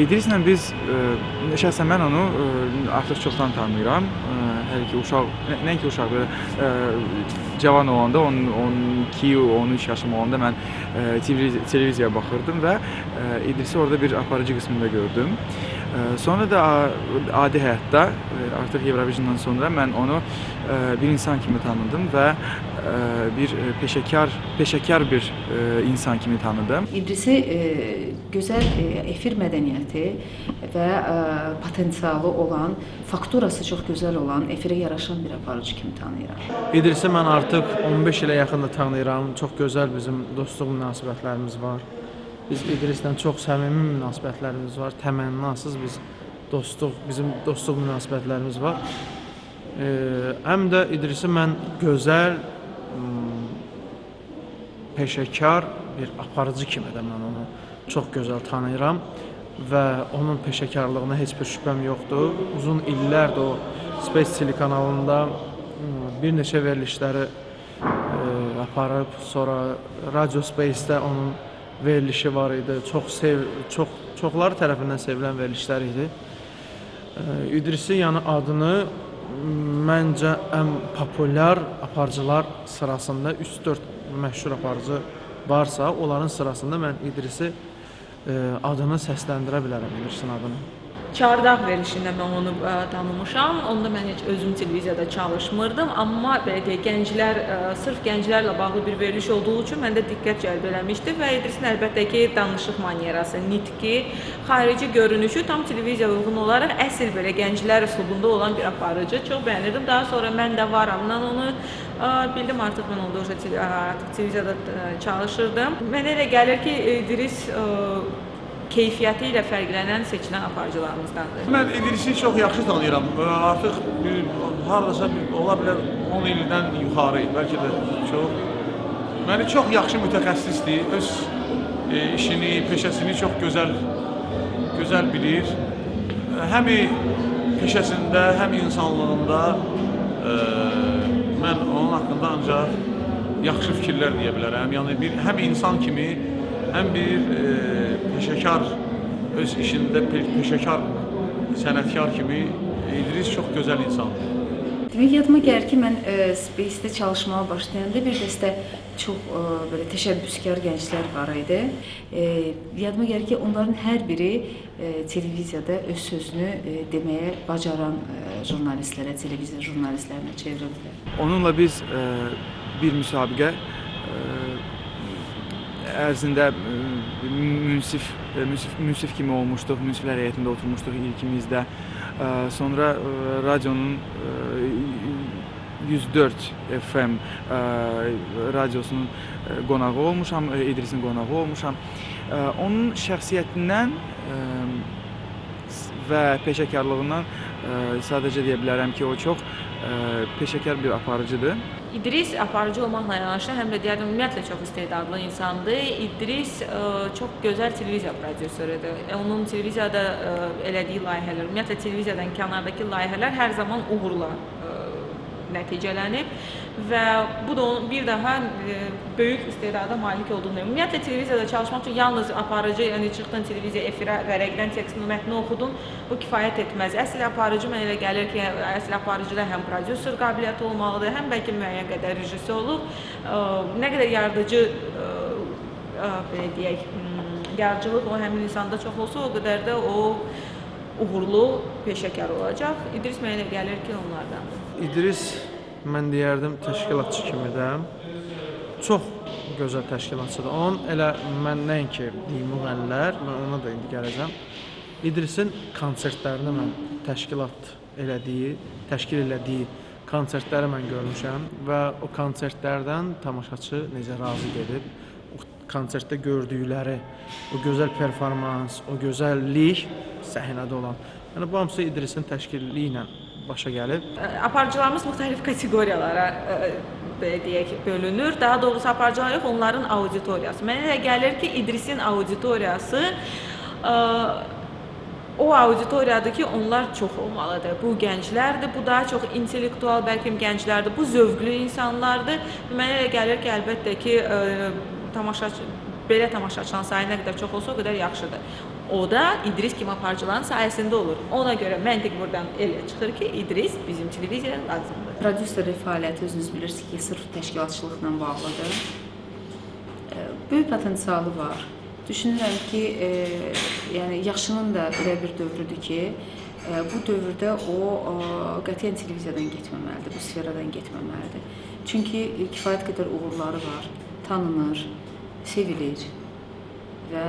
İdrislə biz, şəxsən mən onu artıq çoxdan tanıyıram. Hələ ki uşaq, nəinki uşaq, belə cavan olanda, 12-13 yaşım olanda mən televiziyaya baxırdım və İdrisi orada bir aparıcı qismində gördüm. Sonra da adi həyatda, artıq Eurovision'dan sonra mən onu bir insan kimi tanıdım və bir peşəkar bir insan kimi tanıdım. İdrisi gözəl efir mədəniyyəti və potensialı olan, fakturası çox gözəl olan, efirə yaraşan bir aparıcı kimi tanıyıram. İdrisi mən artıq 15 ilə yaxında tanıyıram. Çox gözəl bizim dostluq münasibətlərimiz var. Biz İdrislə çox səmimi münasibətlərimiz var. Təmənnasız bizim dostluq münasibətlərimiz var. Həm də İdrisi mən gözəl, peşəkar bir aparıcı kimi də mən onu çox gözəl tanıyıram və onun peşəkarlığına heç bir şübhəm yoxdur. Uzun illərdir o Space telekanalında bir neçə verilişləri aparıb, sonra Radio Space-də onun verilişi var idi. Çoxları tərəfindən sevilən verilişlər idi. İdrisi yəni adını məncə ən populyar aparıcılar sırasında 3-4 məşhur aparıcı varsa, onların sırasında mən İdrisi adını səsləndirə bilərəm, İdrisin adını. Çardaq verilişində mən onu tanımışam. Onda mən heç özüm televiziyada çalışmırdım, amma belə deyək, gənclər, sırf gənclərlə bağlı bir veriliş olduğu üçün məndə diqqət cəlb eləmişdi və İdrisin əlbəttə ki, danışıq manierası, nitqi, xarici görünüşü tam televiziyaya uyğun olaraq əsl belə gənclər üslubunda olan bir aparıcı. Çox bəyənirdim. Daha sonra mən də varamdan onu bildim, artıq mən onda artıq televiziyada çalışırdım. Mənə elə gəlir ki, İdris keyfiyyəti ilə fərqlənən seçilən aparıcılarımızdandır. Mən İdrisi çox yaxşı tanıyıram. Artıq hardasa ola bilər 10 ildən yuxarı, bəlkə də çox. Məni çox yaxşı mütəxəssisdir. Öz işini, peşəsini çox gözəl bilir. Həm peşəsində, həm insanlığında mən onun haqqında ancaq yaxşı fikirlər deyə bilərəm. Yəni həm insan kimi, həm bir peşəkar, öz işində peşəkar sənətkar kimi İdris çox gözəl insandır. Demək, yadıma gəlir ki, mən Space-də çalışmağa başlayanda bir dəstə çox belə təşəbbüskar gənclər var idi. Yadıma gəlir ki, onların hər biri televiziyada öz sözünü deməyə bacaran jurnalistlərə, televiziya jurnalistlərinə çevrildilər. Onunla biz bir müsabiqə ərzində münsif kimi olmuşduq, münsiflər heyətində oturmuşduq ilkimizdə. Sonra radionun 104 FM radiosunun qonağı olmuşam, İdrisin qonağı olmuşam. Onun şəxsiyyətindən və peşəkarlığından sadəcə deyə bilərəm ki, o çox peşəkar bir aparıcıdır. İdris aparıcı olmaqla yanaşı, həm də deyərdim, ümumiyyətlə çox istedadlı insandır. İdris çox gözəl televiziya prodüsörüdür. Onun televiziyada elədiyi layihələr, ümumiyyətlə televiziyadan kənardakı layihələr hər zaman uğurla nəticələnib və bu da onun bir daha böyük istedada malik olduğunu deyir. Ümumiyyətlə televiziyada çalışmaq üçün yalnız aparıcı, yəni çıxdın televiziya efirə, vərəqdən tekstini, mətni oxudun, bu kifayət etməz. Əsl aparıcı mənə elə gəlir ki, əsl aparıcıda həm prodüser qabiliyyəti olmalıdır, həm bəlkə müəyyən qədər rejissorluq, nə qədər yaradıcı, belə deyək, yaradıcılıq o həmin insanda çox olsa, o qədər də o uğurlu, peşəkar olacaq. İdris mənə elə gəlir ki, onlardandır. İdris, mən deyərdim, təşkilatçı kimi də çox gözəl təşkilatçıdır. Onun elə mən nəinki müğənnilər, mən ona da indi gələcəm. İdrisin konsertlərini mən təşkil elədiyi konsertləri mən görmüşəm və o konsertlərdən tamaşaçı necə razı gedib, o konsertdə gördükləri, o gözəl performans, o gözəllik səhnədə olan. Yəni bu hamısı İdrisin təşkili ilə başa gəlib. Aparıcılarımız müxtəlif kateqoriyalara belə deyək bölünür. Daha doğrusu aparıcılar yox, onların auditoriyası. Mənə elə gəlir ki, İdrisin auditoriyası o auditoriyadır ki, onlar çox olmalıdır. Bu gənclərdir, bu daha çox intellektual bəlkə gənclərdir, bu zövqlü insanlardır. Mənə elə gəlir ki, əlbəttə ki, belə tamaşaçıların sayı nə qədər çox olsa, o qədər yaxşıdır. o da İdris kimi aparıcıların sayəsində olur. Ona görə məntiq buradan elə çıxır ki, İdris bizim televiziyaya lazımdır. Prodüserlik fəaliyyəti özünüz bilirsiniz ki, sırf təşkilatçılıqla bağlıdır. Böyük potensialı var. Düşünürəm ki, yəni yaşının da elə bir dövrüdür ki, bu dövrdə o qətiyyən televiziyadan getməməlidir, bu sferadan getməməlidir. Çünki kifayət qədər uğurları var, tanınır, sevilir və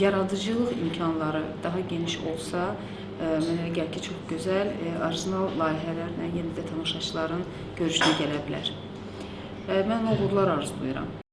yaradıcılıq imkanları daha geniş olsa, mənə elə gəlir ki, çox gözəl, orijinal layihələrlə yenə də tamaşaçıların görüşünə gələ bilər. Mən uğurlar arzulayıram.